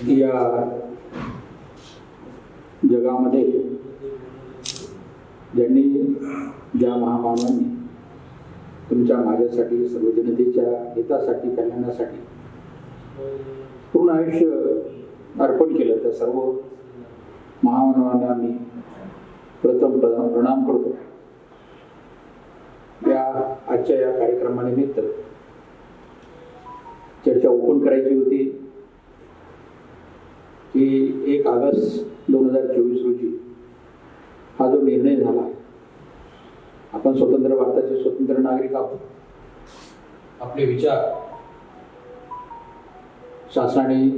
या जगामध्ये ज्यांनी ज्या महामानवांनी तुमच्या माझ्यासाठी सर्व जनतेच्या हितासाठी कल्याणासाठी पूर्ण आयुष्य अर्पण केलं त्या सर्व महामानवांना मी प्रथम प्रणाम करतो। या आजच्या या कार्यक्रमानिमित्त चर्चा ओपन करायची होती की 1 ऑगस्ट 2024 रोजी हा जो निर्णय झाला, आपण स्वतंत्र भारताचे स्वतंत्र नागरिक आहोत, आपले विचार शासनाने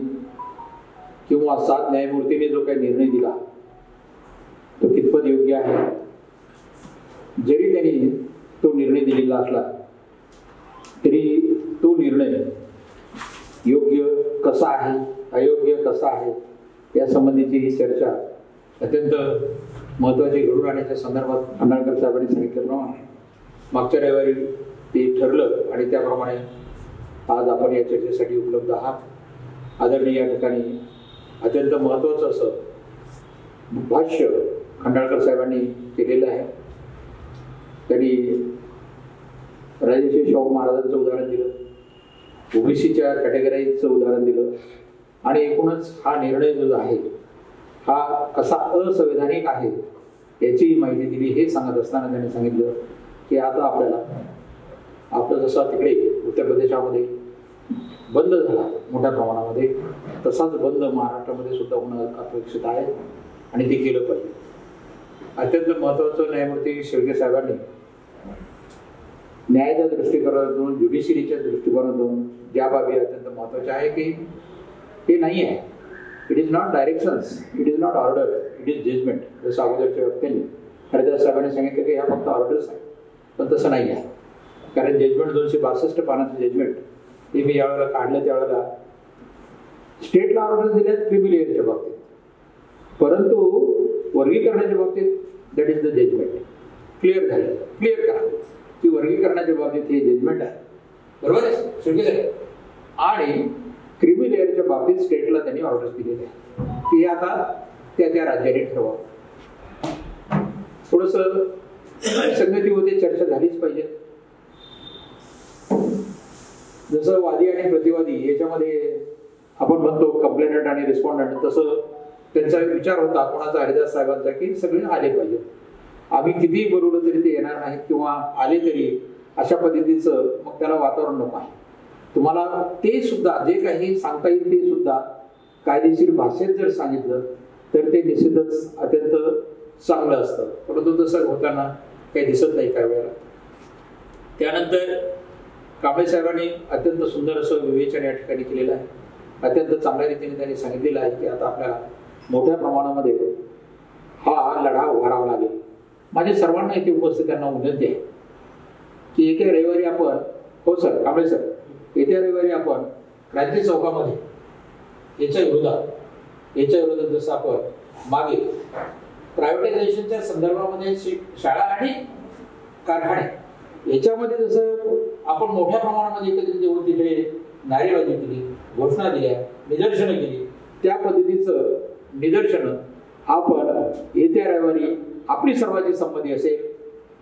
किंवा 7 न्यायमूर्तींनी जो काही निर्णय दिला तो कितपत योग्य आहे, जरी त्यांनी तो निर्णय दिलेला असला तरी तो निर्णय योग्य कसा आहे अयोग्य कसा आहे या संबंधीची ही चर्चा अत्यंत महत्त्वाची घडून आणण्याच्या संदर्भात खंडाळकर साहेबांनी सांगितल्याप्रमाणे मागच्या रविवारी ते ठरलं आणि त्याप्रमाणे आज आपण या चर्चेसाठी उपलब्ध आहात। आदरणीय या ठिकाणी अत्यंत महत्त्वाचं असं भाष्य खंडाळकर साहेबांनी केलेलं आहे। त्यांनी राजर्षी शाहू महाराजांचं उदाहरण दिलं, ओबीसीच्या कॅटेगरीचं उदाहरण दिलं आणि एकूणच हा निर्णय जो आहे हा कसा असंवैधानिक आहे याची माहिती दिली। हे सांगत असताना त्यांनी सांगितलं की आता आपल्याला आपलं जसं तिकडे उत्तर प्रदेशामध्ये बंद झाला मोठ्या प्रमाणामध्ये, तसाच बंद महाराष्ट्रामध्ये सुद्धा होणं अपेक्षित आहे आणि ते केलं पाहिजे। अत्यंत महत्त्वाचं न्यायमूर्ती शेळके साहेबांनी न्यायाच्या दृष्टिकोनातून ज्युडिशरीच्या दृष्टिकोनातून ज्या बाबी अत्यंत महत्त्वाच्या आहे की हे नाही आहे, it is not directions, it is not order, it is judgement. जसं अगोदरच्या व्यक्तींनी हरिदास साहेबांनी सांगितलं की ह्या फक्त ऑर्डर्स आहे, पण तसं नाही आहे। कारण जजमेंट 262 पानाचं जजमेंट हे मी यावेळेला काढलं त्यावेळेला स्टेटला ऑर्डर्स दिल्यात क्रिमिलियरच्या बाबतीत, परंतु वर्गीकरणाच्या बाबतीत that is the judgement clear झालं, क्लिअर करा की वर्गीकरणाच्या बाबतीत हे जजमेंट आहे, बरोबर आहे। आणि क्रिमी लेअरच्या बाबतीत स्टेटला त्यांनी ऑर्डर्स दिलेले आहे की हे आता त्या राज्याने ठरवावं। थोडस संगती होते, चर्चा झालीच पाहिजे। जसं वादी आणि प्रतिवादी याच्यामध्ये आपण म्हणतो कंप्लेनंट आणि रिस्पॉन्डंट, तसं त्यांचा विचार होता कोणाचा हरिदास साहेबांचा की सगळे आले पाहिजे, आम्ही कितीही बोलवलं तरी ते येणार नाहीत किंवा आले तरी अशा पद्धतीचं मग त्याला वातावरण नको आहे। तुम्हाला ते सुद्धा जे काही सांगता येईल ते सुद्धा कायदेशीर भाषेत जर सांगितलं तर ते निश्चितच अत्यंत चांगलं असतं, परंतु तसं होताना काही दिसत नाही काही वेळेला। त्यानंतर कांबळे साहेबांनी अत्यंत सुंदर असं विवेचन या ठिकाणी केलेलं आहे, अत्यंत चांगल्या रीतीने त्यांनी सांगितलेलं आहे की आता आपल्याला मोठ्या प्रमाणामध्ये हा लढा उभारावा लागेल। माझे सर्वांना इथे उपस्थितांना विनंती आहे की येत्या रविवारी आपण, हो सर कांबळे सर, येत्या रविवारी आपण क्रांती चौकामध्ये याच्या विरोधात जसं आपण मागे प्रायव्हेटायझेशनच्या संदर्भामध्ये शाळा आणि कारखाने याच्यामध्ये जसं आपण मोठ्या प्रमाणामध्ये एकत्रित येऊन तिथे नारेबाजी केली, घोषणा दिल्या, निदर्शनं केली, त्या पद्धतीचं निदर्शनं आपण येत्या रविवारी आपली सर्वांची संमती असेल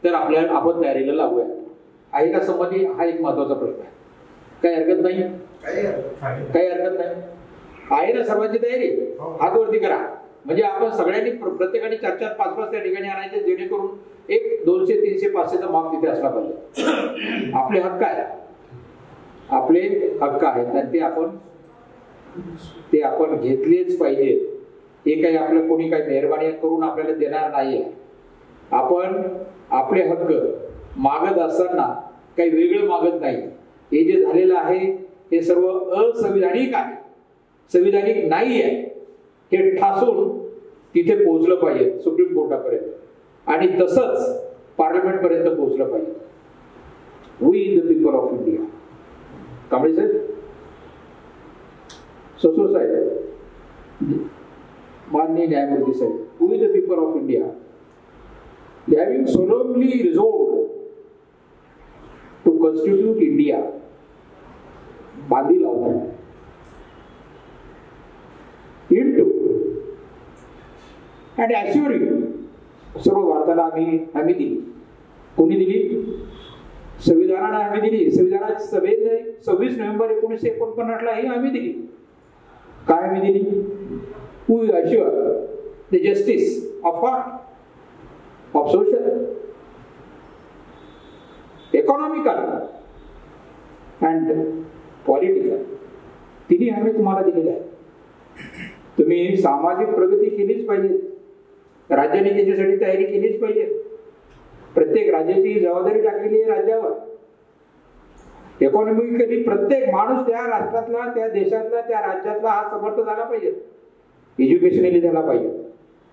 तर आपण तयारीला लागूया। आहे का संमती? हा एक महत्वाचा प्रश्न आहे। काही हरकत नाही, काही हरकत नाही, आहे ना सर्वांची तयारी? हात वरती करा, म्हणजे आपण सगळ्यांनी प्रत्येकाने 4-4, 5-5 त्या ठिकाणी आणायचे, जेणेकरून एक 200, 300, 500चा माप तिथे असला पाहिजे। आपले हक्क आहे, आपले हक्क आहेत आणि ते आपण घेतलेच पाहिजे। हे काही आपलं कोणी काही मेहरबानी करून आपल्याला देणार नाही आहे। आपण आपले हक्क मागत असताना काही वेगळं मागत नाही। हे जे झालेलं आहे हे सर्व असंविधानिक आहे, संविधानिक नाही आहे, हे ठासून तिथे पोहोचलं पाहिजे सुप्रीम कोर्टापर्यंत आणि तसंच पार्लमेंट पर्यंत पोहोचलं पाहिजे। We the people of India, Kamble साहेब, ससो साहेब, माननीय न्यायमूर्ती साहेब, we the people of India having solemnly resolved to constitute India, बांधी लावतात अँड ॲश्युअर यू, सर्व भारताला आम्ही हमी दिली. कोणी दिली? संविधानाने हमी दिली. संविधानात सभेने 26 नोव्हेंबर 1949 ही हमी दिली. काय हमी दिली? We assure the justice of what? Of social, economical and political. तिन्ही हमी तुम्हाला दिलेल्या आहेत. तुम्ही सामाजिक प्रगती केलीच पाहिजे. राज्याने त्याच्यासाठी तयारी केलीच पाहिजे. प्रत्येक राज्याची जबाबदारी टाकलेली आहे राज्यावर. इकॉनॉमिकली प्रत्येक माणूस त्या राष्ट्रातला, त्या देशातला, त्या राज्यातला हा समर्थ झाला पाहिजे. एज्युकेशनली झाला पाहिजे.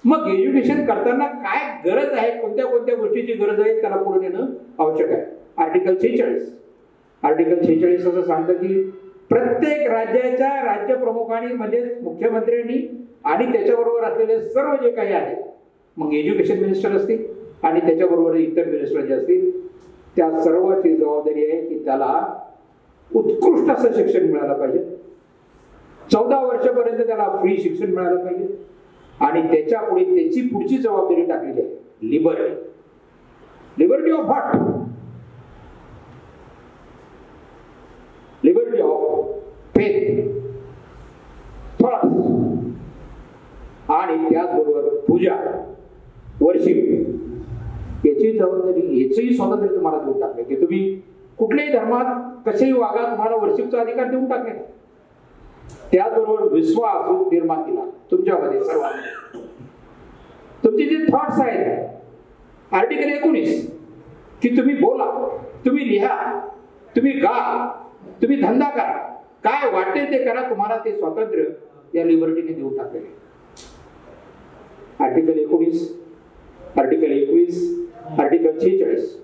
मग एज्युकेशन करताना काय गरज आहे, कोणत्या कोणत्या गोष्टीची गरज आहे, त्याला पुढे नेणं आवश्यक आहे. आर्टिकल 46 असं सांगतं की प्रत्येक राज्याच्या राज्यप्रमुखांनी म्हणजे मुख्यमंत्र्यांनी आणि त्याच्याबरोबर असलेले सर्व जे काही आहे, मग एज्युकेशन मिनिस्टर असतील आणि त्याच्याबरोबर इतर मिनिस्टर जे असतील, त्या सर्वांची जबाबदारी आहे की त्याला उत्कृष्ट असं शिक्षण मिळालं पाहिजे. 14 वर्षापर्यंत त्याला फ्री शिक्षण मिळालं पाहिजे. आणि त्याच्या पुढे त्याची पुढची जबाबदारी टाकलेली आहे liberty. Liberty of what? Liberty of faith, thoughts आणि त्याचबरोबर पूजा, वर्शिप याची जबाबदारी, याचंही स्वातंत्र्य तुम्हाला देऊन टाकले की तुम्ही कुठल्याही धर्मात कसेही वागा, तुम्हाला वर्शिपचा अधिकार देऊन टाकले. त्याचबरोबर विश्वास निर्माण केला तुमच्यामध्ये सर्वांनी. तुमचे जे थॉट्स आहेत, आर्टिकल 19 की तुम्ही बोला, तुम्ही लिहा, तुम्ही गा, तुम्ही धंदा करा, काय वाटेल ते करा, तुम्हाला ते स्वातंत्र्य या लिबर्टीने देऊन टाकलेले. आर्टिकल 19, आर्टिकल 21, आर्टिकल 46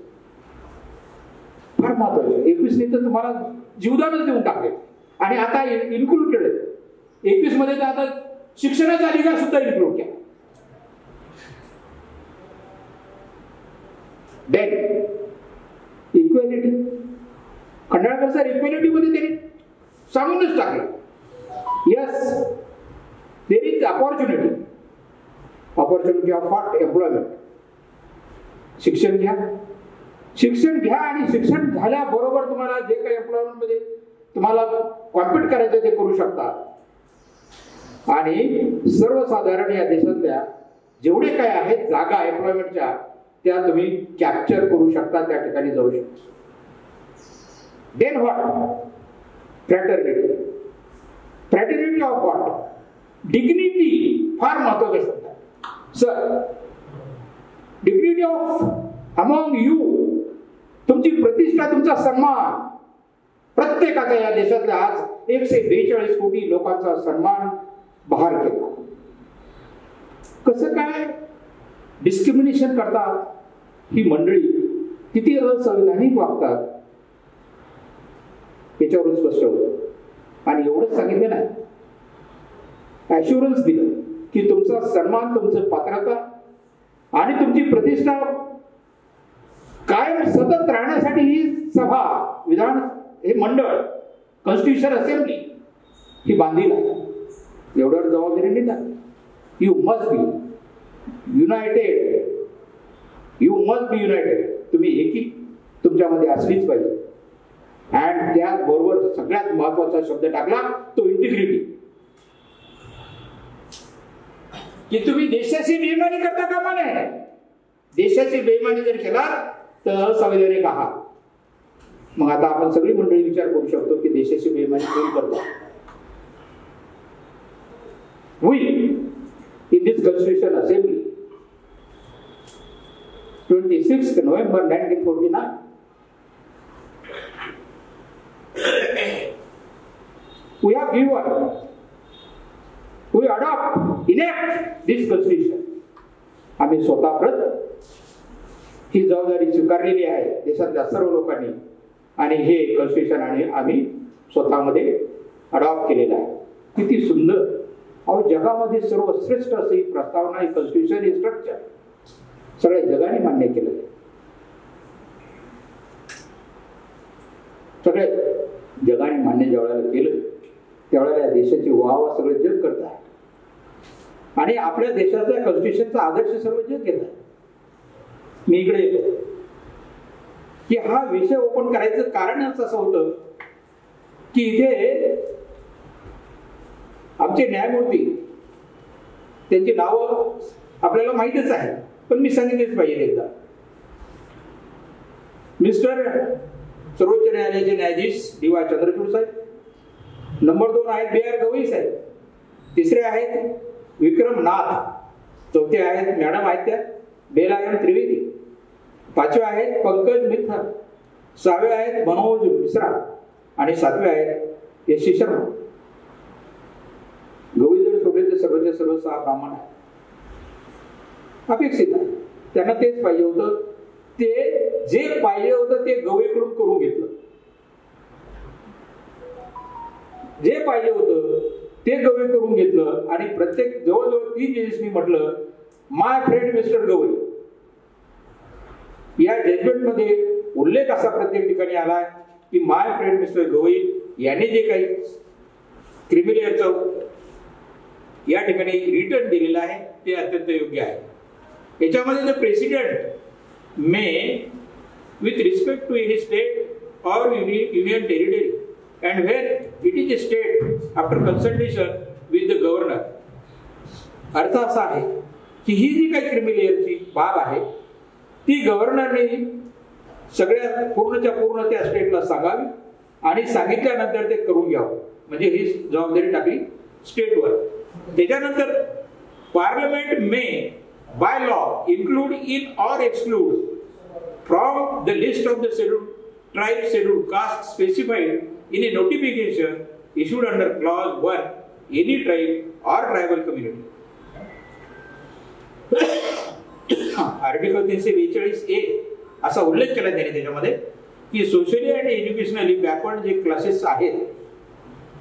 फार महत्वाचे. 21 ने तर तुम्हाला जीवदानच देऊन टाकले. आणि आता इन्क्लूडेड 21 मध्ये तर आता शिक्षणाचा अधिकार सुद्धा इन्क्लूड केला. Then equality, Khandalkar sir equality मध्ये त्यांनी सांगूनच टाकलं. Yes, there is opportunity of what? Employment. शिक्षण घ्या, शिक्षण घ्या आणि शिक्षण झाल्याबरोबर तुम्हाला जे काही एम्प्लॉयमेंट मध्ये तुम्हाला कॉम्पिट करायचं ते करू शकता. आणि सर्वसाधारण या देशातल्या जेवढे काय आहेत जागा एम्प्लॉयमेंटच्या, त्या तुम्ही कॅप्चर करू शकता, त्या ठिकाणी जाऊ शकता. Then what? Fraternity. Fraternity of what? Dignity. फार महत्वाचा शब्द आहे sir. Dignity of among you. तुमची प्रतिष्ठा, तुमचा सन्मान. प्रत्येकाचा या देशातल्या आज 142 कोटी लोकांचा सन्मान बहाल केला. कसं काय डिस्क्रिमिनेशन करतात ही मंडळी, किती असंवैधानिक वागतात याच्यावरून स्पष्ट होतं. आणि एवढंच सांगितलं नाही, ॲश्युरन्स दिलं की तुमचा सन्मान, तुमचं पात्रता आणि तुमची प्रतिष्ठा कायम सतत राहण्यासाठी ही सभा, विधान, हे मंडळ, कॉन्स्टिट्यूशन असेंब्ली ही बांधील आहे. एवढ्यावर जबाबदारी नाही टाकली. You must be United. You must be United. तुम्ही एकी तुमच्यामध्ये असलीच पाहिजे. अँड त्याचबरोबर सगळ्यात महत्वाचा शब्द टाकला तो इंटिग्रिटी, की तुम्ही देशाची बेईमानी करता कामा नये. देशाची बेईमानी जर केला तर असंवैधानिक आहात. मग आता आपण सगळी मंडळी विचार करू शकतो की देशाची बेईमानी कोण करतो. We in this Constitution Assembly 26th November 1949 we have given, we adopt, enact this Constitution. आम्ही स्वतः प्रत ही जबाबदारी स्वीकारलेली आहे देशातल्या सर्व लोकांनी. आणि हे कॉन्स्टिट्यूशन आणि आम्ही स्वतःमध्ये अडॉप्ट केलेलं आहे. किती सुंदर. अहो, जगामध्ये सर्वश्रेष्ठ असं ही प्रस्तावना, ही कॉन्स्टिट्यूशन, हे स्ट्रक्चर सगळ्या जगाने मान्य केलं आहे. सगळ्या जगाने मान्य ज्यावेळेला केलं त्यावेळेला या देशाची वाहवा सगळं जग करत आहे. आणि आपल्या देशाच्या कॉन्स्टिट्यूशनचा आदर्श सर्व जग घेतात. मी इकडे येतो की हा विषय ओपन करायचं कारणच असं होतं की इथे आमचे न्यायमूर्ती, त्यांची नावं आपल्याला माहितच आहे, पण मी सांगितलेच पाहिजे एकदा. मिस्टर सर्वोच्च न्यायालयाचे न्यायाधीश डी.वाय. चंद्रचूड साहेब, नंबर 2 आहेत B.R. गवई साहेब, तिसरे आहेत विक्रम नाथ, चौथे आहेत मॅडम आहेत त्या बेलायम त्रिवेदी, पाचवे आहेत पंकज मित्तल, सहावे आहेत मनोज मिश्रा आणि सातवे आहेत यशी शर्मा. गवई जर सोडले तर सर्वच्या सर्व 6 ब्राह्मण आहेत. अपेक्षित आहे, त्यांना तेच पाहिजे होतं. ते जे पाहिजे होतं ते गवईकडून करून घेतलं. जे पाहिजे होतं ते गवई करून घेतलं आणि प्रत्येक जवळजवळ 3 जजेस मी म्हटलं माय फ्रेंड मिस्टर गवई. या जजमेंटमध्ये उल्लेख असा प्रत्येक ठिकाणी आलाय की माय फ्रेंड मिस्टर गवई यांनी जे काही क्रिमिनलचं या ठिकाणी रिटर्न दिलेलं आहे ते अत्यंत योग्य आहे. याच्यामध्ये the president may with respect to any state or union territory and where it is a state after consultation with the governor. अर्थ असा आहे की ही जी काही क्रिमिनलची बाब आहे ती गव्हर्नरने सगळ्या पूर्णच्या पूर्ण त्या स्टेटला सांगावी आणि सांगितल्यानंतर ते करून घ्यावं, म्हणजे ही जबाबदारी टाकली स्टेटवर. त्याच्यानंतर parliament may by law include in or exclude from the list of the scheduled tribe scheduled caste specified in a notification issued under clause 1 any tribe or tribal community. Article 342A असा उल्लेख केला त्याने त्याच्यामध्ये की socially आणि educationally backward जे classes आहेत.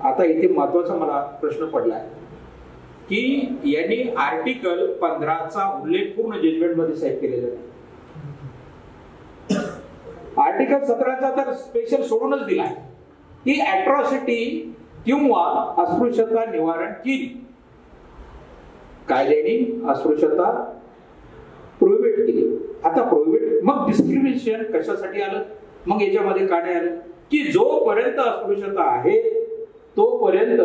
आता इथे महत्वाचा मला प्रश्न पडला आहे की यांनी आर्टिकल 15चा उल्लेख पूर्ण जजमेंट मध्ये साहेब केलेला नाही. आर्टिकल 17चा तर स्पेशल सोडूनच दिला आहे ही अॅट्रॉसिटी किंवा अस्पृश्यता निवारण केली. कायद्याने अस्पृश्यता प्रोहिबिट केली. आता प्रोहिबिट मग डिस्क्रिमिनेशन कशासाठी आलं, मग याच्यामध्ये काय आलं की जोपर्यंत अस्पृश्यता आहे तोपर्यंत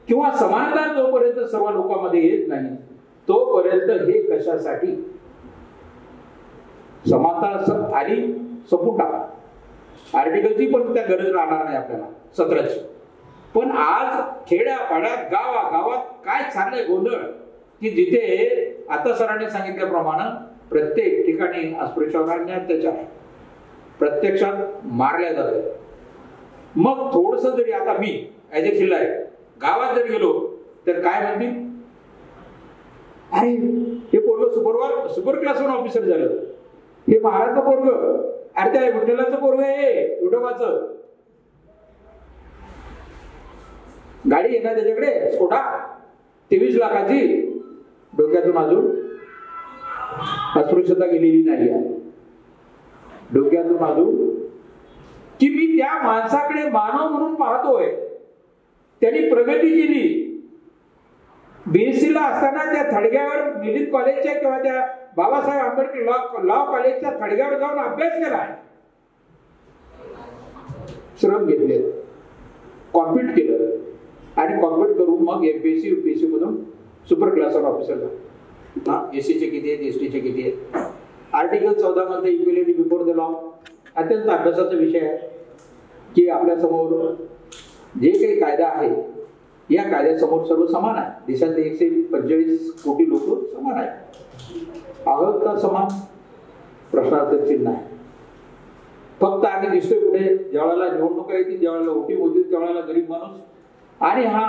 किंवा समानता जोपर्यंत सर्व लोकांमध्ये येत नाही तोपर्यंत हे कशासाठी समानता आली संपून टाका. आर्टिकलची पण त्या गरज राहणार नाही आपल्याला 17ची. पण आज खेड्यापाड्यात गावागावात काय चाललंय गोंधळ की जिथे आता सरांनी सांगितल्याप्रमाणे प्रत्येक ठिकाणी अस्पृश्यांवर अत्याचार आहे, प्रत्यक्षात मारल्या जाते. मग थोडस जरी आता मी ऍज ए खिल्लार गावात जर गेलो तर काय म्हणतील, अरे हे पोरग सुपर क्लास 1 ऑफिसर झालं, हे महाराजचं पोरग, अरे त्या विठ्ठलाचं पोरग आहे विठोबाचं. गाडी येणार त्याच्याकडे स्कोडा 23 लाखाची, डोक्यातून अजून अस्पृश्यता गेलेली नाही आहे. डोक्यातून अजून की मी त्या माणसाकडे मानव म्हणून पाहतोय, त्यांनी प्रगती केली. BSc ला असताना त्या थडग्यावर मिलिंद कॉलेजच्या किंवा त्या बाबासाहेब आंबेडकर लॉ कॉलेजच्या थडग्यावर जाऊन अभ्यास केलाय, श्रम घेतले, कॉम्पिट केलं आणि कॉम्पिट करून मग MPSC UPSC मधून सुपर क्लास 1 ऑफिसरला. SC चे किती आहेत, ST चे किती आहेत. आर्टिकल 14 मध्ये इक्वॅलिटी बिफोर द लॉ अत्यंत अभ्यासाचा विषय आहे की आपल्या समोर जे काही कायदा आहे या कायद्यासमोर सर्व समान आहे. देशातले 145 कोटी लोक समान आहेत. आहोत का समान, प्रश्नार्थ चिन्ह आहे. फक्त आम्ही दिसतोय पुढे ज्यावेळेला निवडणुका येतील, ज्यावेळेला ओटी होतील त्यावेळेला गरीब माणूस आणि हा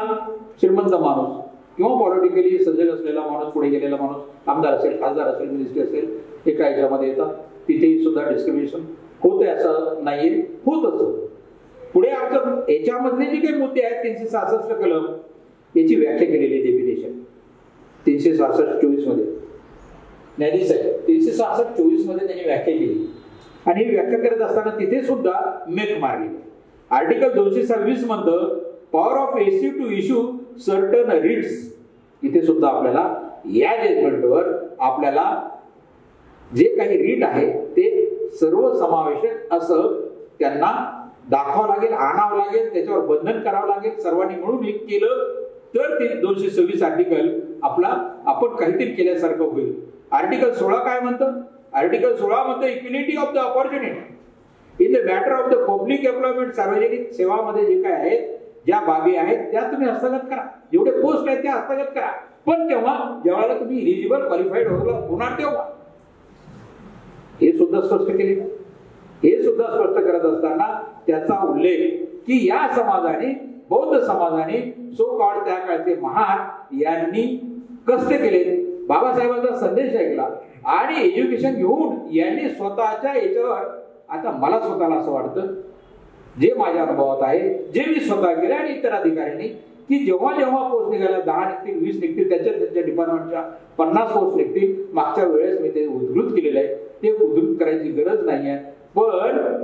श्रीमंत माणूस किंवा पॉलिटिकली सजग असलेला माणूस, पुढे गेलेला माणूस, आमदार असेल, खासदार असेल, मिनिस्ट्री असेल, एका याच्यामध्ये येतात. तिथेही सुद्धा डिस्क्रिमिनेशन होते असं नाहीये, होतच. पुढे आमचं याच्यामधले जे काही मुद्दे आहेत 366 कलम याची व्याख्या केलेली आहे. डेफिनेशन 366-24 मध्ये न्यायाधीश आहे, 366-24 मध्ये त्यांनी व्याख्या केली आणि ही व्याख्या करत असताना तिथे सुद्धा मेक मारली. आर्टिकल 226 म्हणतं power of AC to issue certain writs इथे सुद्धा आपल्याला या जजमेंटवर आपल्याला जे काही रीट आहे ते सर्व समावेशक असं त्यांना दाखवावं लागेल, आणावं लागेल, त्याच्यावर बंधन करावं लागेल. सर्वांनी मिळून एक केलं तर ते 226 आर्टिकल आपण काहीतरी केल्यासारखं होईल. आर्टिकल 16 काय म्हणतं? आर्टिकल 16 म्हणतं equality of the opportunity in the matter of the public employment. सार्वजनिक सेवामध्ये जे काय आहेत, ज्या बाबी आहेत त्या तुम्ही हस्तगत करा, जेवढे पोस्ट आहेत त्या हस्तगत करा, पण तेव्हा जेव्हा तुम्ही इलिजिबल क्वालिफाईड होणार तेव्हा. हे सुद्धा स्पष्ट केले. हे सुद्धा स्पष्ट करत असताना त्याचा उल्लेख की या समाजाने, बौद्ध समाजाने सो कॉल्ड त्या काळचे महार यांनी कष्ट केले, बाबासाहेबांचा संदेश ऐकला आणि एज्युकेशन घेऊन यांनी स्वतःच्या याच्यावर, आता मला स्वतःला असं वाटतं जे माझ्या अनुभवात आहे, जे मी स्वतः केले आणि इतर अधिकाऱ्यांनी, की जेव्हा जेव्हा पोस्ट निघाल्या 10 निघतील, 20 निघतील, त्यांच्या डिपार्टमेंटच्या 50 पोस्ट निघतील. मागच्या वेळेस मी ते उद्धृत केलेलं आहे, ते उद्धृत करायची गरज नाही आहे. पण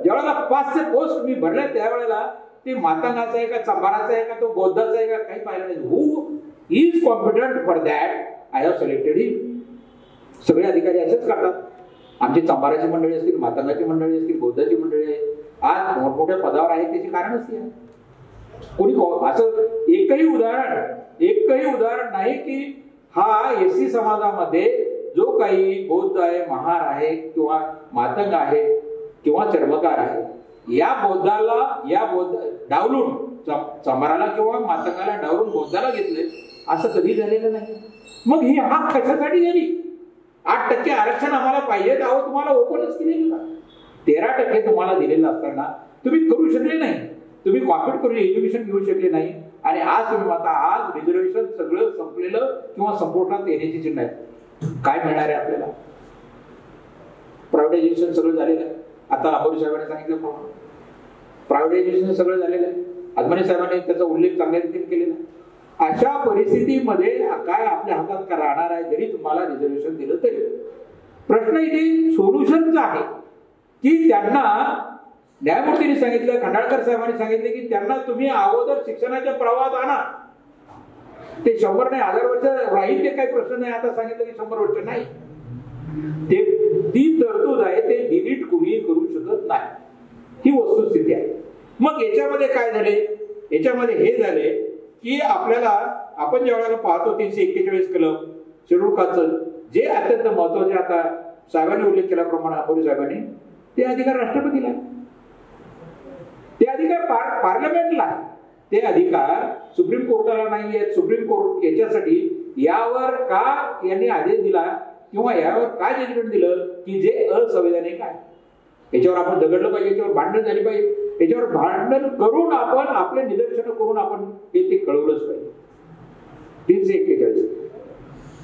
ज्यावेळेला 500 पोस्ट मी भरल्या त्यावेळेला ते मातंगाचा आहे का, चंबाराचा आहे का, तो बौद्धाचा आहे का, काही पाहिलं नाही. Who is competent for that, I have selected him. सगळे अधिकारी असेच करतात. आमची चंबाराची मंडळी असतील, मातंगाची मंडळी असतील, बौद्धाची मंडळी आहे, आज मोठमोठ्या पदावर आहे, त्याची कारणच ती आहे. कोणी असं एकही उदाहरण नाही की हा एससी समाजामध्ये जो काही बौद्ध आहे, महार आहे किंवा मातंग आहे किंवा चर्मकार आहे, या बौद्ध डावलून चंबाराला किंवा मातंगाला डावलून बौद्धाला घेतले, असं कधी झालेलं नाही. मग ही हाक कशासाठी झाली? 8% आरक्षण आम्हाला पाहिजे, अहो तुम्हाला ओपनच केलेलं ना. 13% तुम्हाला दिलेलं असताना तुम्ही करू शकले नाही, तुम्ही कॉम्पिट करून एज्युकेशन घेऊ शकले नाही. आणि आज तुम्ही म्हणता आज रिझर्वेशन सगळं संपलेलं किंवा संपुष्टात येण्याची चिन्ह आहे. काय मिळणार आहे आपल्याला? प्रायव्हेटायझेशन सगळं झालेलं आहे. आता अंबोरी साहेबांनी सांगितलं प्रायव्हेटायझेशन सगळं झालेलं आहे. अदमानी साहेबांनी त्याचा उल्लेख चांगल्या रीतीने केलेला आहे. अशा परिस्थितीमध्ये काय आपल्या हातात राहणार आहे जरी तुम्हाला रिझर्वेशन दिलं तरी? प्रश्न इथे सोल्युशनचा आहे की त्यांना न्यायमूर्तींनी सांगितलं, खंडाळकर साहेबांनी सांगितले की त्यांना तुम्ही अगोदर शिक्षणाच्या प्रवाहात आणा. ते 100 नाही 1000 वर्ष राहील ते काही प्रश्न नाही. आता सांगितलं की 100 वर्ष नाही. ती तरतूद आहे, ते डिलीट कुणीही करू शकत नाही. ही वस्तुस्थिती आहे. मग याच्यामध्ये काय झाले? याच्यामध्ये हे झाले की आपण ज्या वेळेला पाहतो 341 कलम शेड्यूल कास्टचं जे अत्यंत महत्वाचे, आता साहेबांनी उल्लेख केल्याप्रमाणे अंबोरी साहेबांनी, ते अधिकार राष्ट्रपतीला, ते अधिकार पार्लमेंटला, ते अधिकार सुप्रीम कोर्टाला नाही आहेत. सुप्रीम कोर्ट याच्यासाठी यावर का यांनी आदेश दिला किंवा यावर काय जजमेंट दिलं की जे असंवैधानिक आहे, याच्यावर आपण झगडलं पाहिजे, याच्यावर भांडण झाली पाहिजे, याच्यावर भांडण करून आपण आपले निदर्शन करून आपण हे ते कळवलंच पाहिजे. 341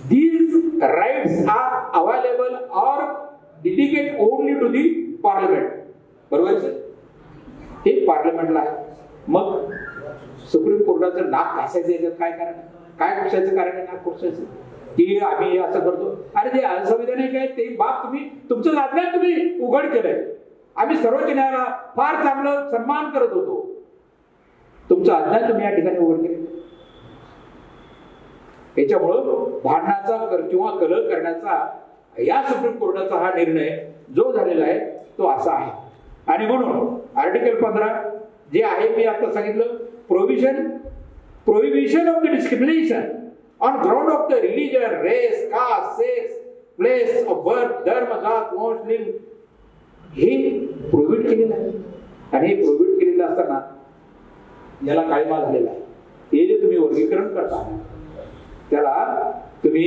These rights are available or dedicate only to the parliament. बरोबर आहे? हे पार्लमेंटला आहे. मग सुप्रीम कोर्टाचं नाक घासायचं याच्यात काय कारण आहे? काय कशाचं कारण आहे नाक घासायचं? की आम्ही असं करतो? अरे जे असंविधानिक आहे ते बाब तुम्ही तुमचं अज्ञान तुम्ही उघड केलंय. आम्ही सर्वोच्च न्यायालयाला फार चांगलं सन्मान करत होतो, तुमचं अज्ञान तुम्ही या ठिकाणी उघड केले. याच्यामुळं भांडणाचा किंवा कलह करण्याचा या सुप्रीम कोर्टाचा हा निर्णय जो झालेला आहे तो असा आहे. आणि म्हणून आर्टिकल 15 जे आहे मी आता सांगितलं, prohibition of the discrimination on ground of the religion, race, caste, sex, place of birth, धर्म, जात, वंश, लिंग, हे प्रोहिबिट केलेलं आहे. आणि हे प्रोहिबिट केलेलं असताना याला काळीमा झालेला आहे. हे जे तुम्ही वर्गीकरण करता त्याला तुम्ही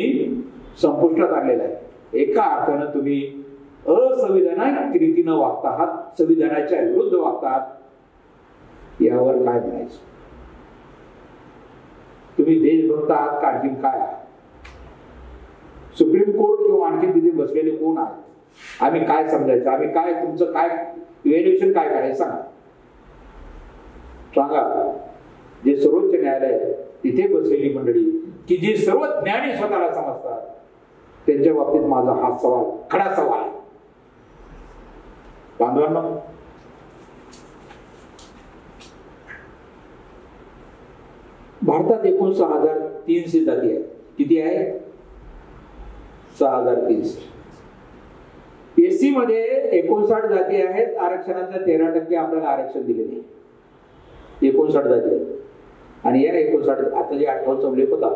संपुष्टात आणलेलं आहे. एका अर्थानं तुम्ही असंविधानिक रीतीनं वागता आहात, संविधानाच्या विरुद्ध वागता आहात. यावर काय म्हणायचं? तुम्ही देशभक्त आहात का आणखीन काय आहात? सुप्रीम कोर्ट किंवा आणखी तिथे बसलेले कोण आहात? आम्ही काय समजायचं? आम्ही काय, तुमचं काय इव्हॅल्युएशन काय करायचं सांगा. जे सर्वोच्च न्यायालय तिथे बसलेली मंडळी की जी सर्व ज्ञानी स्वतःला समजतात, त्यांच्या बाबतीत माझा हा सवाल, खडा सवाल आहे. बांधवांना, भारतात एकूण 6300 जाती आहेत. किती आहे? 6,300. एससी मध्ये 59 जाती आहेत, आरक्षणाच्या 13% आपल्याला आरक्षण दिलेले आहे. 59 जाती आहेत आणि या 59 आता जे 58चा उल्लेख होता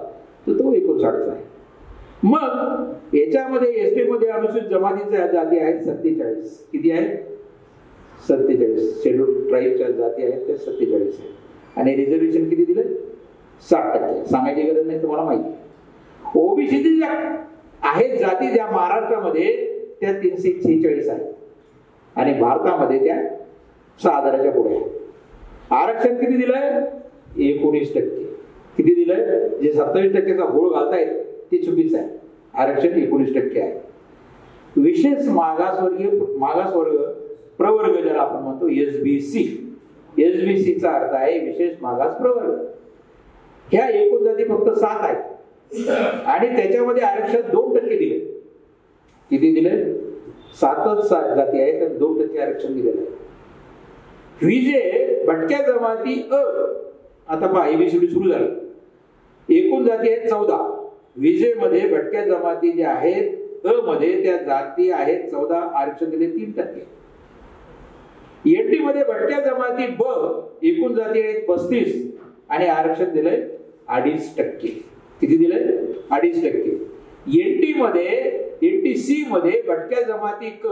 तर तो 59चा आहे. मग याच्यामध्ये एसटी मध्ये अनुसूचित जमातीच्या जाती आहेत 47. किती आहेत? 47. शेड्यूल ट्राईबच्या जाती आहेत त्या 47 आहेत. आणि रिझर्वेशन किती दिलं? 60%. सांगायची गरज नाही, तुम्हाला माहिती आहे. ओबीसीची ज्या आहेत जाती ज्या महाराष्ट्रामध्ये त्या 346 आहेत आणि भारतामध्ये त्या 6,000च्या पुढे आहेत. आरक्षण किती दिलंय? 19%. किती दिलंय? जे 27%चा घोळ घालतायत ते चुकीचं आहे. आरक्षण 19% आहे. विशेष मागासवर्ग प्रवर्ग ज्याला आपण म्हणतो एसबीसी. एसबीसीचा अर्थ आहे विशेष मागास प्रवर्ग. ह्या एकूण जाती फक्त 7 आहेत आणि त्याच्यामध्ये आरक्षण 2% दिले. किती दिले? 7च जाती आहेत आणि 2% आरक्षण दिलेलं आहे. विजे भटक्या जमाती आता पहा एबीसीडी सुरू झालं. एकूण जाती आहेत 14. विजेमध्ये भटक्या जमाती ज्या आहेत मध्ये त्या जाती आहेत 14, आरक्षण दिले 3%. एनटी मध्ये भटक्या जमाती ब एकूण जाती आहेत 35 आणि आरक्षण दिलंय 2.5%. किती दिलंय? 2.5%. एनटी मध्ये एनटीसी मध्ये भटक्या जमाती क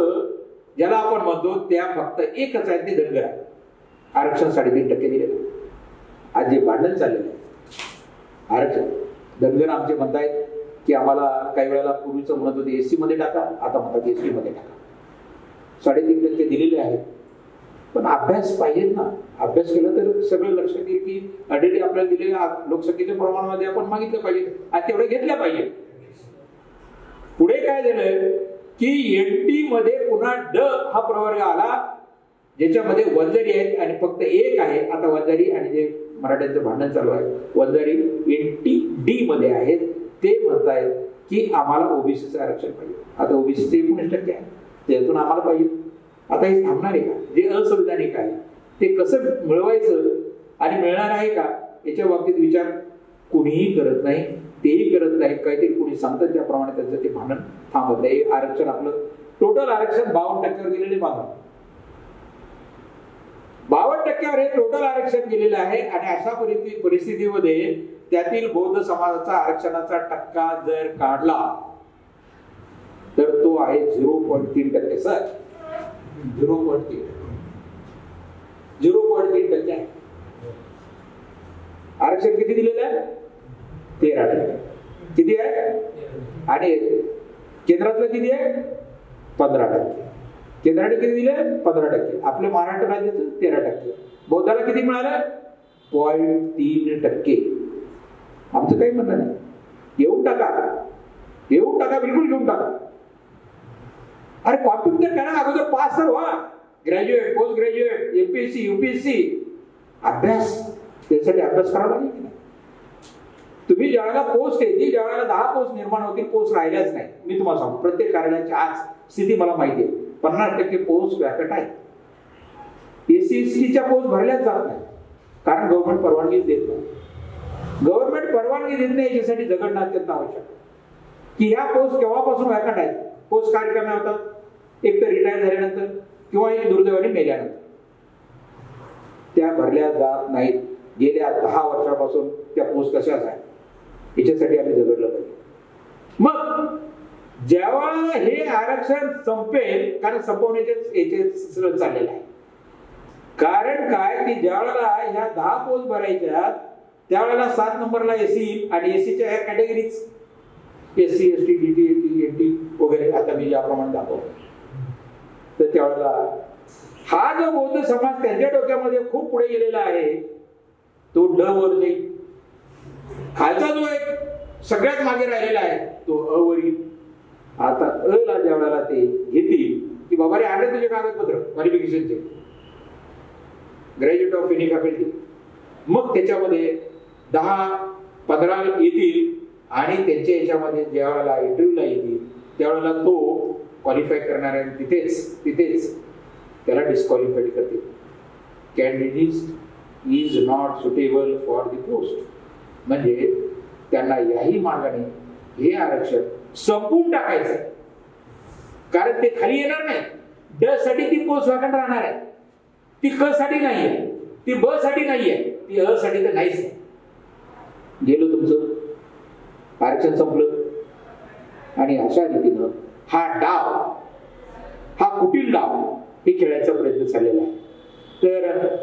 ज्याला आपण म्हणतो त्या फक्त एकच आहेत, ते धनगर आहे. आरक्षण 3.5% दिले. आज जे भांडण चाललेलं आहे आरक्षण, धनगर आमचे म्हणतायत की आम्हाला काही वेळेला पूर्वीचं म्हणत होते एससी मध्ये टाका, आता म्हणतात एसटी मध्ये टाका. 3.5% दिलेले आहेत. पण अभ्यास पाहिजे ना. अभ्यास केला तर सगळं लक्षात येईल की ऑलरेडी आपल्याला दिलेल्या लोकसंख्येच्या प्रमाणामध्ये आपण मागितलं पाहिजे आणि तेवढे घेतलं पाहिजे. पुढे काय झालं की एनटी मध्ये पुन्हा ड हा प्रवर्ग आला ज्याच्यामध्ये वंजारी आहेत आणि फक्त एक आहे. आता वंजारी आणि जे मराठ्यांचं भांडण चालू आहे वंजारी एनटी डी मध्ये आहेत, ते म्हणतायत की आम्हाला ओबीसीचं आरक्षण पाहिजे. आता ओबीसीचं 19% आहे, त्यातून आम्हाला पाहिजे. आता हे थांबणार आहे का? जे असंविधानिक आहे ते कसं मिळवायचं आणि मिळणार आहे का याच्या बाबतीत विचार कुणीही करत नाही, तेही करत नाही. काहीतरी कुणी सांगतात त्याप्रमाणे त्यांचं ते भांडण थांबत नाही. आरक्षण आपलं टोटल आरक्षण 52% दिलेले मागा. 52% हे टोटल आरक्षण दिलेलं आहे आणि अशा परिस्थितीमध्ये त्यातील बौद्ध समाजाचा आरक्षणाचा टक्का जर काढला तर तो आहे 0.3%. सर 0.3% आहे. आरक्षण किती दिलेलं आहे? 13%. किती आहे? आणि केंद्रातलं किती आहे? 15%. केंद्राने किती दिले? 15%. आपल्या महाराष्ट्र राज्याचं 13%. बौद्धाला किती मिळालं? 0.3%. आमचं काही म्हणणं नाही, येऊन टाका, येऊन टाका, बिलकुल घेऊन टाका. अरे कॉपी तर करा, अगोदर पास तर व्हा. Graduate, post graduate, MPSC, UPSC अभ्यास, त्यासाठी अभ्यास करावा लागेल की नाही. तुम्ही ज्यावेळेला पोस्ट येतील, ज्यावेळेला 10 पोस्ट निर्माण होतील, पोस्ट राहिल्याच नाही. मी तुम्हाला सांगतो प्रत्येक कार्यालयाची आज स्थिती मला माहिती आहे. 50% पोस्ट वॅकंट आहे. एससी-एसटीच्या पोस्ट भरल्याच जात नाही कारण गव्हर्नमेंट परवानगी देत नाही. गव्हर्नमेंट परवानगी देत नाही याच्यासाठी झगडणं अत्यंत आवश्यक की ह्या पोस्ट केव्हापासून वॅकंट आहेत. पोस्ट काय रिकाम्या होतात, एक तर रिटायर झाल्यानंतर किंवा एक दुर्दैवाने मेल्यानंतर. त्या भरल्या जात नाहीत. गेल्या 10 वर्षापासून त्या पोस्ट कशाच आहेत, याच्यासाठी आम्ही झगडलं पाहिजे. मग जेव्हा हे आरक्षण संपेल, कारण संपवण्याचे याचे सगळं चाललेलं आहे. कारण काय की ज्यावेळेला ह्या 10 पोस्ट भरायच्या त्यावेळेला 7 नंबरला एससी आणि एससीच्या ह्या categories SC, ST, DT, NT वगैरे आता मी ज्याप्रमाणे दाखवतो, तर त्यावेळेला हा जो बौद्ध समाज त्यांच्या डोक्यामध्ये खूप पुढे गेलेला आहे तो ड वर जाईल. खालचा जो एक सगळ्यात मागे राहिलेला आहे तो अ वर येईल. आता अ ला ज्या वेळेला ते घेतील की बाबा रे आले तुझे कागदपत्र क्वालिफिकेशनचे, ग्रॅज्युएट ऑफ एनी फॅकल्टी, मग त्याच्यामध्ये 10-15 येतील आणि त्यांच्या याच्यामध्ये ज्या वेळेला इंटरव्ह्यूला येतील त्यावेळेला तो क्वालिफाय करणाऱ्या तिथेच त्याला डिस्क्वालिफाईड करतील. Candidate is not suitable for the post. म्हणजे त्यांना याही मार्गाने हे आरक्षण संपवून टाकायचं, कारण ते खाली येणार नाही. ड साठी ती पोस्ट व्हॅकंट राहणार आहे, ती क साठी नाहीये, ती ब साठी नाहीये, ती अ साठी तर नाहीच आहे. गेलो तुमचं आरक्षण संपलं. आणि अशा रीतीनं हा डाव, हा कुटील डाव हे खेळायचा प्रयत्न चाललेला आहे. तर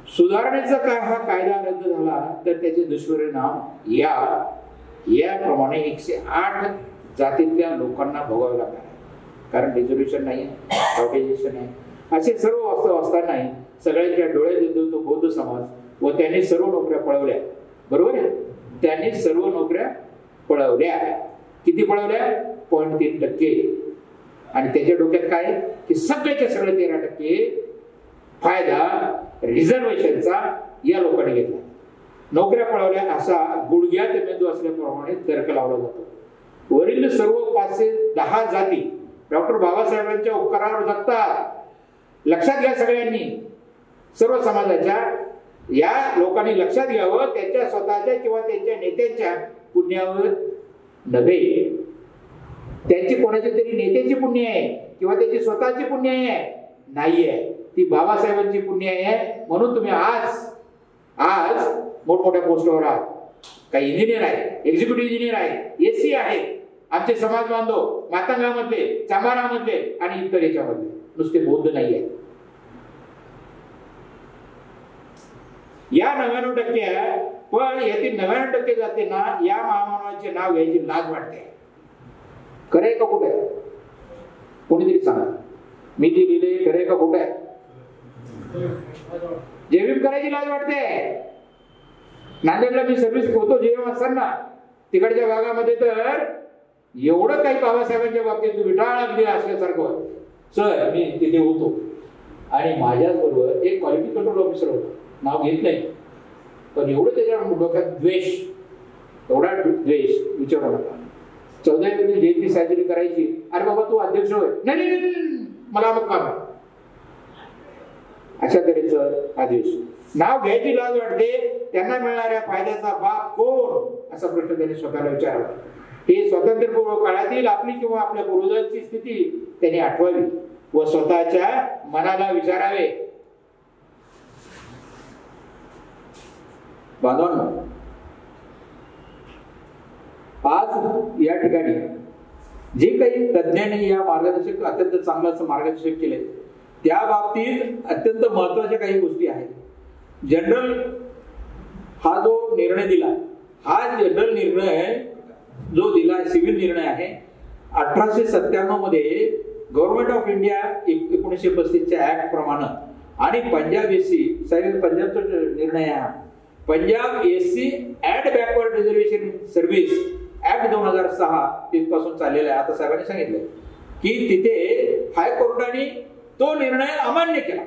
सुधारणेचा हा कायदा रद्द झाला तर त्याचे दुष्परिणाम याप्रमाणे 108 जातीतल्या लोकांना भोगावे लागणार आहे. कारण रिझर्वेशन नाही, ऑर्गनायझेशन आहे, असे सर्व वास्तव असतानाही सगळ्यांच्या डोळ्यात येतो तो बौद्ध समाज व त्यांनी सर्व नोकऱ्या पळवल्या. बरोबर आहे, त्यांनी सर्व नोकऱ्या पळवल्या. किती पळवल्या? 0.3%. आणि त्याच्या डोक्यात काय की सगळ्याच्या सगळे 13% फायदा रिझर्वेशनचा या लोकांनी घेतला. नोकऱ्या पळवल्या असा गुडघ्यात मेंदू असल्याप्रमाणे तर्क लावला जातो. वरील सर्व 510 जाती डॉक्टर बाबासाहेबांच्या उपकारावर जगतात. लक्षात घ्या सगळ्यांनी, सर्व समाजाच्या या लोकांनी लक्षात घ्यावं, त्यांच्या स्वतःच्या किंवा त्यांच्या नेत्यांच्या पुण्यावर नव्हे. त्यांची कोणाच्या तरी नेत्याची पुण्य आहे किंवा त्यांची स्वतःची पुण्य आहे नाहीये, ती बाबासाहेबांची पुण्य आहे. म्हणून तुम्ही आज मोठमोठ्या पोस्टवर आहात. काही इंजिनियर आहेत, एक्झिक्युटिव्ह इंजिनियर आहेत, एसी आहेत, आमचे समाज बांधव मातंगामधले, चांबारामधले आणि इतर याच्यामधले, नुसते बौद्ध नाही आहेत. या 99% पण यातील 99% जाते ना, या महामानवाचे नाव घ्यायची लाज वाटते. खरंय का कुठे? कोणीतरी सांगा, मी ते लिहिले खरंय का कुठे? जेवीम करायची लाज वाटते. नांदेडला मी सर्व्हिस होतो जेव्हा असताना, तिकडच्या भागामध्ये तर एवढं काही बाबासाहेबांच्या बाबतीत विटाळ अगदी असल्यासारखं. सर मी तिथे होतो आणि माझ्याच बरोबर एक क्वालिटी कंट्रोल ऑफिसर होता, नाव घेत नाही, पण एवढं त्याच्या डोक्यात द्वेष, एवढा द्वेष विचारू नका. 14 एप्रिल जयंती साजरी करायची, अरे बाबा तू अध्यक्ष होय, नाही मला मग काम आहे, अशा तऱ्हेचं आदेश. नाव घ्यायची लाज वाटते. त्यांना मिळणाऱ्या फायद्याचा बाप कोण असा प्रश्न त्यांनी स्वतःला विचारावा. हे स्वातंत्र्यपूर्व काळातील आपली किंवा आपल्या पूर्वजांची स्थिती त्यांनी आठवावी व स्वतःच्या मनाला विचारावे. बांधवांनो, आज या ठिकाणी जे काही तज्ञांनी या मार्गदर्शक अत्यंत चांगलं मार्गदर्शक केले, त्या बाबतीत अत्यंत महत्वाच्या काही गोष्टी आहेत. जनरल हा जो निर्णय दिला, हा जनरल निर्णय जो दिला सिव्हिल निर्णय आहे 1897 मध्ये गव्हर्नमेंट ऑफ इंडिया 1935च्या ऍक्ट प्रमाणे आणि पंजाब एससी पंजाबचा निर्णय आहे. Punjab SC and backward reservation service act 2006 तिथपासून चाललेला आहे. आता साहेबांनी सांगितलं की तिथे हायकोर्टाने तो निर्णय अमान्य केला.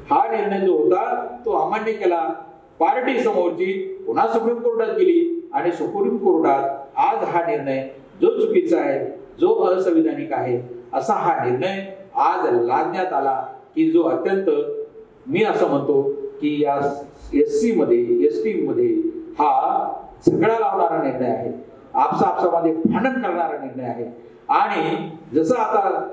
हा निर्णय जो होता तो अमान्य केला. पार्टी समोरची पुन्हा सुप्रीम कोर्टात गेली आणि सुप्रीम कोर्टात आज हा निर्णय जो चुकीचा आहे, जो असंविधानिक आहे, असा हा निर्णय आज लादण्यात आला की जो अत्यंत, मी असं म्हणतो की या एससी मध्ये एसटी मध्ये हा सगळा लावणारा निर्णय आहे. आपसामध्ये भांडण करणारा निर्णय आहे. आणि जसं आता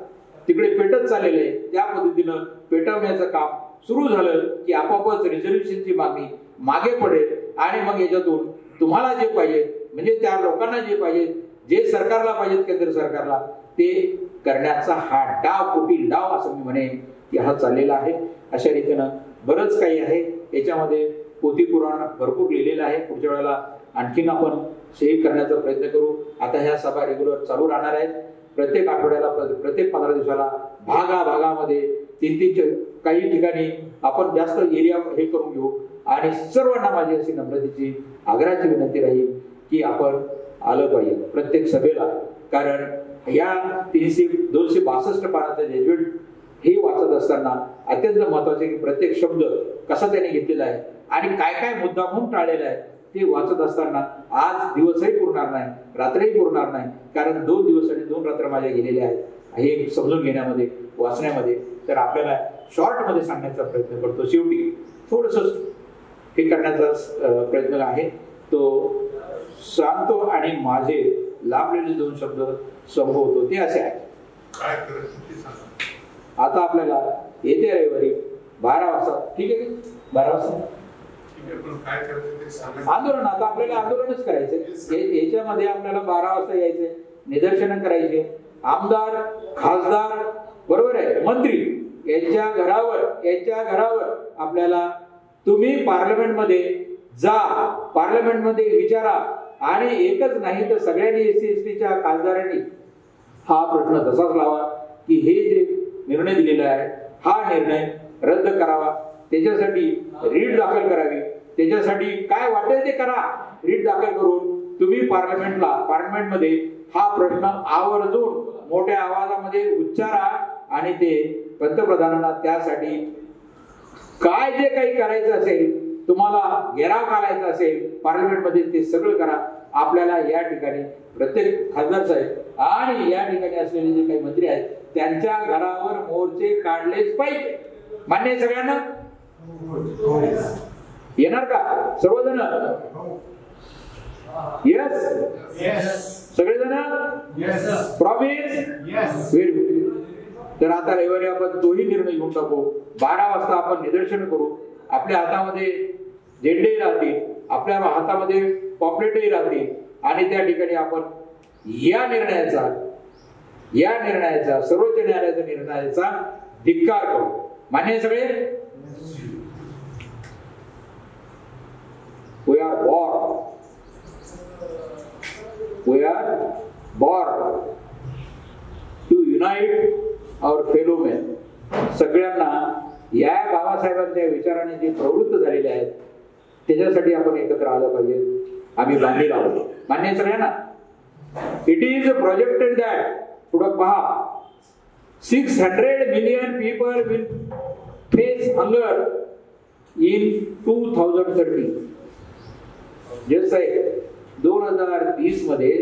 तिकडे पेटत चाललेलं आहे त्या पद्धतीनं पेटवण्याचं काम सुरू झालं की आपोआपच रिझर्वेशनची मागणी मागे पडेल आणि मग याच्यातून तुम्हाला जे पाहिजे, म्हणजे त्या लोकांना जे पाहिजे, जे सरकारला पाहिजे केंद्र सरकारला, ते करण्याचा हा डाव, कुटील डाव असं मी म्हणेन की हा चाललेला आहे. अशा रीतीनं बरंच काही आहे याच्यामध्ये. पोथी पुराण भरपूर लिहिलेलं आहे. पुढच्या वेळेला आणखीन आपण हे करण्याचा प्रयत्न करू. आता ह्या सभा रेग्युलर चालू राहणार आहेत. प्रत्येक आठवड्याला, प्रत्येक 15 दिवसाला भागाभागामध्ये 3-3 काही ठिकाणी आपण जास्त एरिया हे करून घेऊ. आणि सर्वांना माझी अशी नम्रतेची आग्रहाची विनंती राहील की आपण आलं पाहिजे प्रत्येक सभेला. कारण या 262 पानाचं जजमेंट हे वाचत असताना अत्यंत महत्वाचे की प्रत्येक शब्द कसा त्याने घेतलेला आहे आणि काय काय मुद्दा म्हणून टाळलेला आहे ते वाचत असताना आज दिवसही पुरणार नाही, रात्रही पुरणार नाही. कारण 2 दिवस आणि 2 रात्र माझ्या गेलेल्या आहेत हे समजून घेण्यामध्ये, वाचण्यामध्ये. तर आपल्याला शॉर्ट मध्ये सांगण्याचा प्रयत्न करतो. शेवटी थोडंसं हे करण्याचा प्रयत्न आहे. तो सांगतो आणि माझे लाभलेले 2 शब्द संभवतो ते असे आहे. आता आपल्याला येत्या रविवारी 12 वाजता, ठीक आहे 12 वाजता आंदोलन. आता आपल्याला आंदोलनच करायचंय. याच्यामध्ये आपल्याला 12 वाजता यायचंय, निदर्शनं करायचे. आमदार, खासदार, बरोबर आहे, मंत्री यांच्या घरावर आपल्याला तुम्ही पार्लमेंटमध्ये जा, पार्लमेंटमध्ये विचारा. आणि एकच नाही तर सगळ्यांनी SC/STच्या खासदारांनी हा प्रश्न तसाच लावा की हे जे निर्णय दिलेला आहे हा निर्णय रद्द करावा. त्याच्यासाठी रीट दाखल करावी. त्याच्यासाठी काय वाटेल ते करा. रीट दाखल करून तुम्ही पार्लमेंटमध्ये हा प्रश्न आवर्जून मोठ्या आवाजामध्ये उच्चारा आणि ते पंतप्रधानांना त्यासाठी काय जे काही करायचं असेल, तुम्हाला घेराव घालायचा असेल पार्लमेंटमध्ये, ते सगळं करा. आपल्याला या ठिकाणी प्रत्येक खासदार साहेब आणि या ठिकाणी असलेले जे काही मंत्री आहेत त्यांच्या घरावर मोर्चे काढलेच पाहिजे. मान्य आहे सगळ्यांना? येणार का सर्वजण? येस सगळेजण? प्रॉमिस? Very good. तर आता रविवारी आपण तोही निर्णय घेऊन टाकू. 12 वाजता आपण निदर्शन करू. आपल्या हातामध्ये झेंडेही राहतील, आपल्या हातामध्ये पॉम्पलेटही राहतील आणि त्या ठिकाणी आपण या निर्णयाचा सर्वोच्च न्यायालयाच्या निर्णयाचा धिक्कार करू. मान्य सगळे? We are born to unite our fellow men. सगळ्यांना या बाबासाहेबांच्या विचाराने जे प्रवृत्त झालेले आहेत त्याच्यासाठी आपण एकत्र आलं पाहिजे. आम्ही बांधील आहोत. मान्य आहे सगळ्यांना? इट इज प्रोजेक्टेड दॅट, पुढं पहा, 600 million people will face hunger in 2030. जसं आहे 2030 मध्ये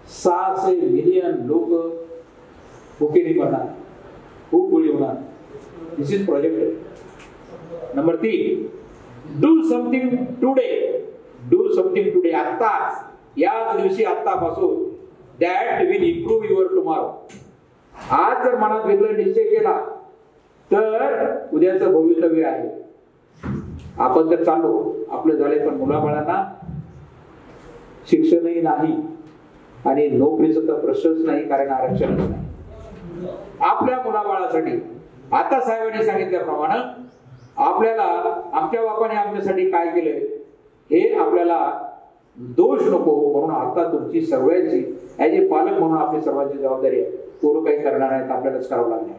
600 मिलियन लोक भुकेने मरणार, खूप गोळी होणार. This is projected. Number 3, do something today. आत्ताच, याच दिवशी, आत्तापासून, that will improve your tomorrow. आज जर मनात वेगळा निश्चय केला तर उद्याचं भवितव्य आहे. आपण तर चाललो, आपलं झाले, पण मुलाबाळांना शिक्षणही नाही आणि नोकरीचं तर प्रश्नच नाही, कारण आरक्षणच नाही. आपल्या मुलाबाळासाठी आता साहेबांनी सांगितल्याप्रमाणे आपल्याला आमच्या बापाने आमच्यासाठी काय केलंय हे आपल्याला दोष नको म्हणून आता तुमची सर्वांची ऍज ए पालक म्हणून आपली सर्वांची जबाबदारी आहे. पोरं काही करणार आहेत, आपल्यालाच करावं लागणार.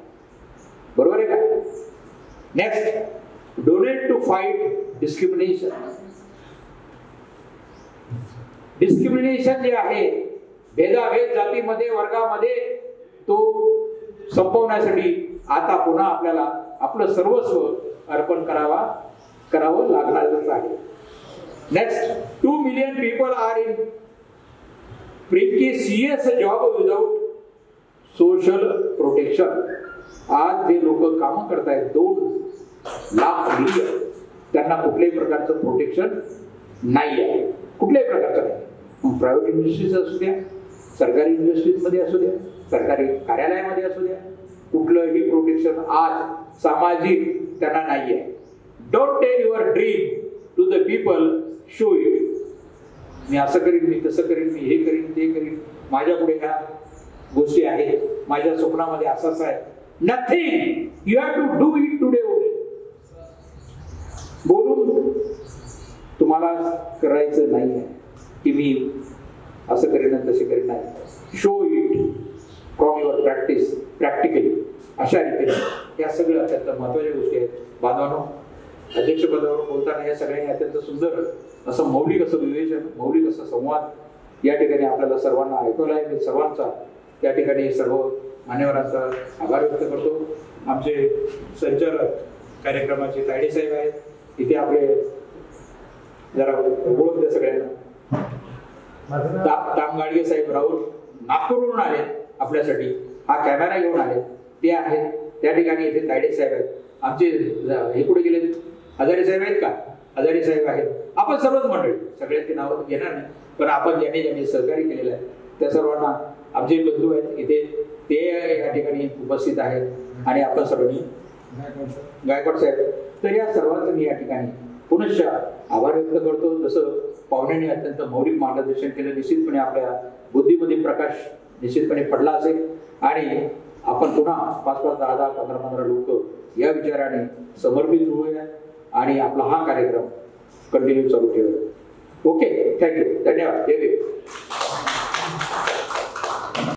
बरोबर आहे का? Next, donate to fight discrimination. Discrimination जे आहे, भेदाभेद जातीमध्ये, वर्गामध्ये, तो संपवण्यासाठी आता पुन्हा आपल्याला आपलं सर्वस्व अर्पण करावं लागणारच आहे. Next, 2 million people are in precarious job without social protection. आज जे लोक काम करतायत 2 लाख मिलियन, त्यांना कुठल्याही प्रकारचं प्रोटेक्शन नाही आहे. कुठल्याही प्रकारचं नाही. मग प्रायव्हेट इंडस्ट्रीज असू द्या, सरकारी इंडस्ट्रीजमध्ये असू द्या, सरकारी कार्यालयामध्ये असू द्या, कुठलंही प्रोटेक्शन आज सामाजिक त्यांना नाही आहे. Don't tell your dream to the people, show it. मी असं करीन, मी तसं करीन, मी हे करीन, ते करीन, माझ्या पुढे ह्या गोष्टी आहेत, माझ्या स्वप्नामध्ये असंच आहे. Nothing. You have to do it today only. बोलून तुम्हाला करायचं नाही आहे की मी असं करीन तसे करीन, नाही. Show it from your practice, practically. अशा रीतीने या सगळ्या अत्यंत महत्वाच्या गोष्टी आहेत. बांधवांनो, अध्यक्षपदावर बोलताना या सगळ्यांनी अत्यंत सुंदर असं मौलिक असं विवेचन, मौलिक असं संवाद या ठिकाणी आपल्याला सर्वांना ऐकवला आहे. मी सर्वांचा या ठिकाणी सर्व मान्यवरांचा आभार व्यक्त करतो. आमचे संचालक कार्यक्रमाचे तायडे साहेब आहेत, इथे आपले जरा ओळख द्या सगळ्यांना. तामगाडगे साहेब राहुल नागपूरवरून आले आपल्यासाठी, हा कॅमेरा घेऊन आले, ते आहेत त्या ठिकाणी. इथे तायडे साहेब आहेत. आमचे हे कुठे गेले? हजारे साहेब आहेत का? हजारे साहेब आहेत, आपण सर्वच मंडळी, सगळ्यांची नावं घेणार नाही, पण आपण ज्यांनी ज्यांनी सहकार्य केलेलं आहे त्या सर्वांना, आमचे बंधू आहेत इथे ते या ठिकाणी उपस्थित आहेत आणि आपण सर्वांनी गायकवाड साहेब, तर या सर्वांचं मी या ठिकाणी पुनश्च आभार व्यक्त करतो. जसं पाहुण्यांनी अत्यंत मौलिक मार्गदर्शन केलं, निश्चितपणे आपल्या बुद्धीमध्ये प्रकाश निश्चितपणे पडला असेल आणि आपण पुन्हा 5-5, 10-10, 15-15 लोक या विचाराने समर्पित होऊया आणि आपला हा कार्यक्रम कंटिन्यू चालू ठेवूया. ओके, थँक्यू, धन्यवाद, जय देव.